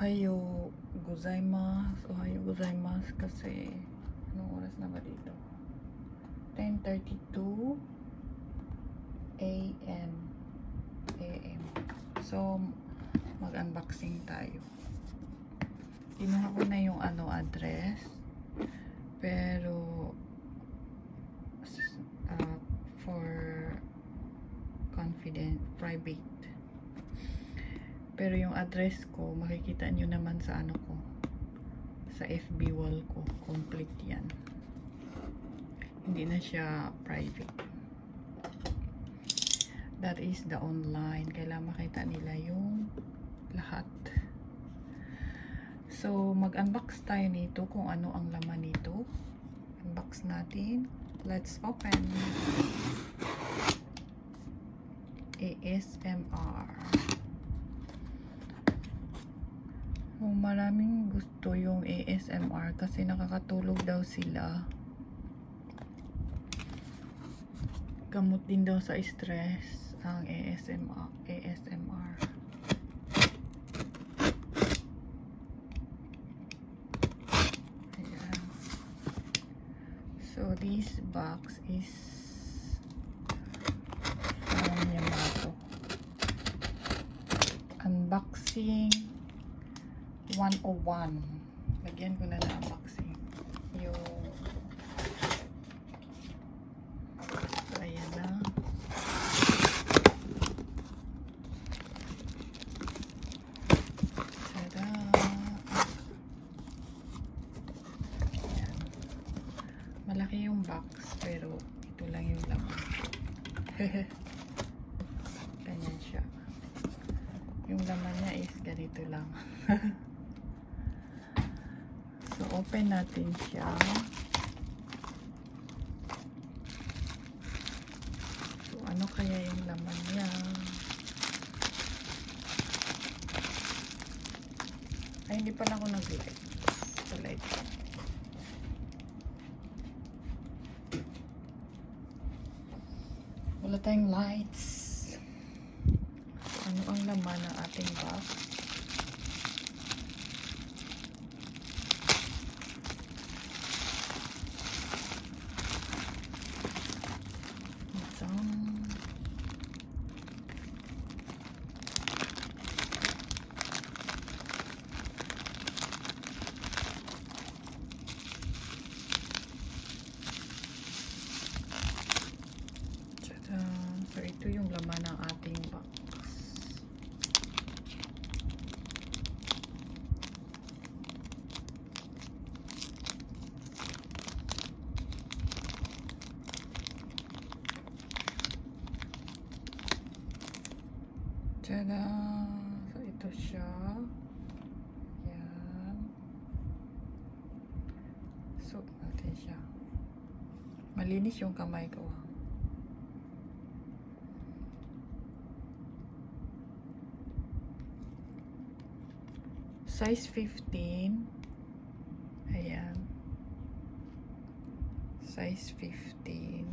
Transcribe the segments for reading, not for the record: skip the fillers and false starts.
Ohayo gozaimasu. Ohayo gozaimasu kasi anong oras na ba dito? 10:32 AM. So mag-unboxing tayo. Kinuha ko na yung address, pero for confident, private. Pero yung address ko, makikita nyo naman sa ko, sa FB wall ko. Complete yan. Hindi na siya private. That is the online. Kailangan makita nila yung lahat. So, mag-unbox tayo nito kung ano ang laman nito. Unbox natin. Let's open. ASMR. Maraming gusto yung ASMR kasi nakakatulog daw sila. Gamot din daw sa stress ang ASMR. Ayan. So this box is from Yamato. Unboxing 101. Lagyan ko na unboxing yung ayan na. Tada! Ayan. Malaki yung box pero ito lang yung laman. Ganyan siya. Yung laman niya is ganito lang. So, open natin siya. So, ano kaya yung laman niya? Ay, hindi pala ako nag-light. So, light. Wala tayong lights. Ano ang laman ng ating box? So, ito yung laman ng ating box. Tada! So, ito siya. Yan. So, natin siya. Malinis yung kamay ko. Size 15. Ayan. Size 15.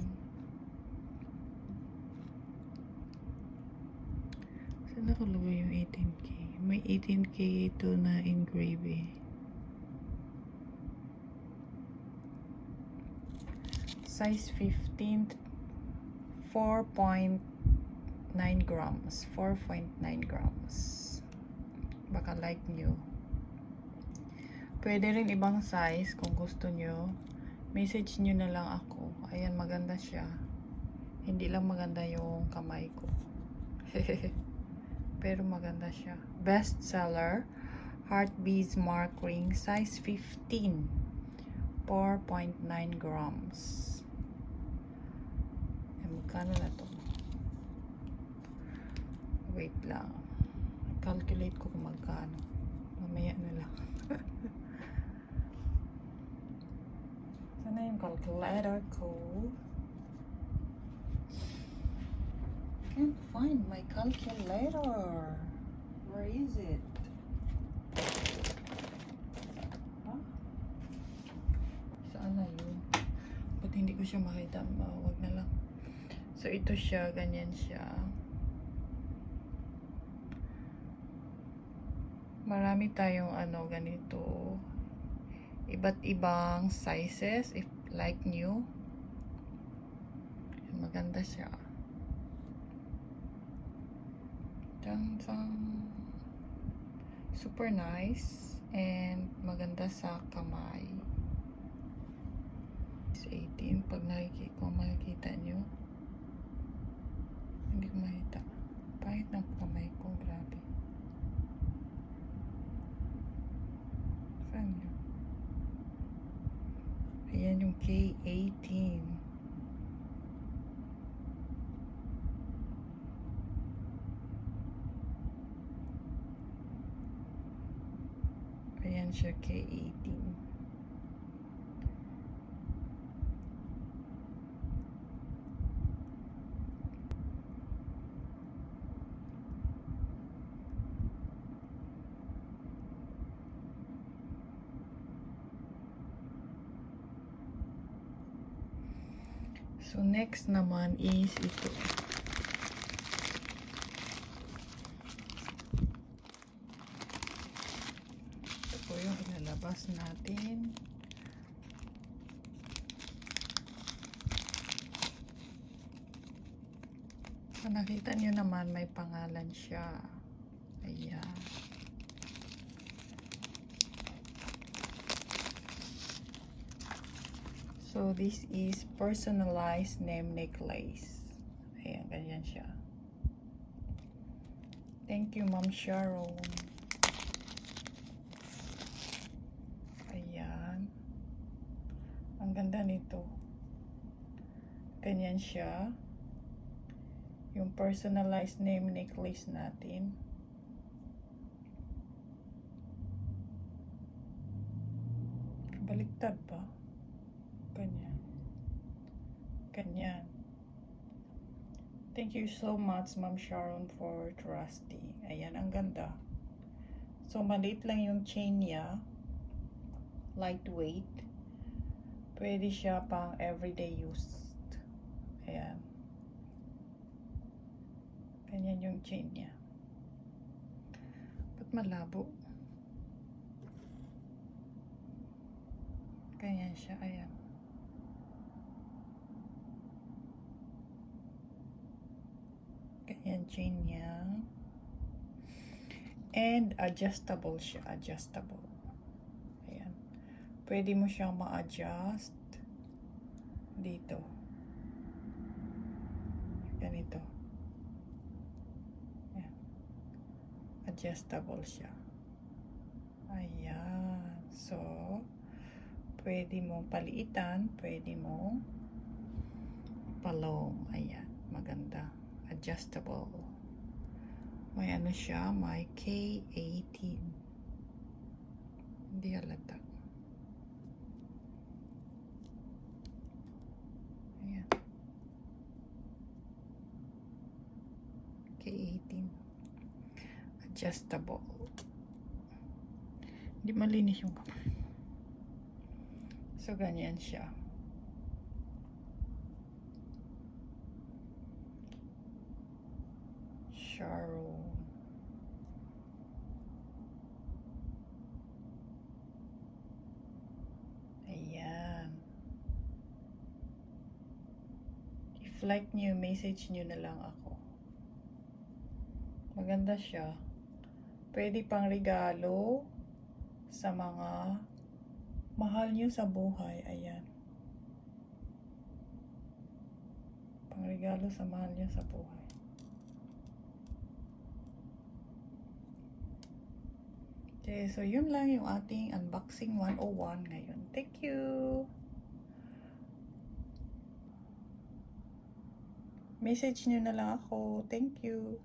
Saan nakalagay yung 18K? May 18K ito na engrave eh. Size 15. 4.9 grams. 4.9 grams. Baka like nyo. Pwede rin ibang size kung gusto nyo. Message nyo na lang ako. Ayan, maganda siya. Hindi lang maganda yung kamay ko. Pero maganda siya. Best seller. Heartbizring mark ring. Size 15. 4.9 grams. Eh, magkano na to? Wait lang. Calculate ko kung magkano. Mamaya na lang. Sana yung calculator ko? Can't find my calculator. Where is it? Huh? Saan na yun? Ba't hindi ko siya makita? Wag na lang. So, ito siya. Ganyan siya. Marami tayong ganito. Iba't ibang sizes, if like new. Maganda siya. Super nice and maganda sa kamay. 18 pag makikita nyo. Hindi ko makita. Pahit ng kamay ko, grabe. Saan yun? Ayan yung K18. Ayan siya, K18. So, next naman is ito. Ito po yung ilalabas natin. So, nakita nyo naman may pangalan siya. Ayan. So, this is personalized name necklace. Ayan, ganyan siya. Thank you, Ma'am Sharon. Ayan. Ang ganda nito. Ganyan siya. Yung personalized name necklace natin. Baliktad pa. Ganyan. Ganyan. Thank you so much, Ma'am Sharon, for trusting. Ayan, ang ganda. So, maliit lang yung chain niya. Lightweight. Pwede siya pang everyday use. Ayan. Ganyan yung chain niya. Ba't malabo? Ganyan siya. Ayan. Ganyan chain niya. And adjustable siya. Adjustable. Ayan. Pwede mo siyang ma-adjust dito. Ganito. Ayan. Adjustable siya. Ayan. So, pwede mong paliitan. Pwede mong palong. Ayan. Maganda. Adjustable. May ano siya, may K18. Hindi halata. Ayan. K18. Adjustable. Hindi malinis yung kamay. So, ganyan siya. Sharon. Ayan. If like nyo, message nyo na lang ako. Maganda siya. Pwede pang regalo sa mga mahal nyo sa buhay. Ayan. Pang regalo sa mahal nyo sa buhay. Okay, so yun lang yung ating unboxing 101 ngayon. Thank you! Message nyo na lang ako. Thank you!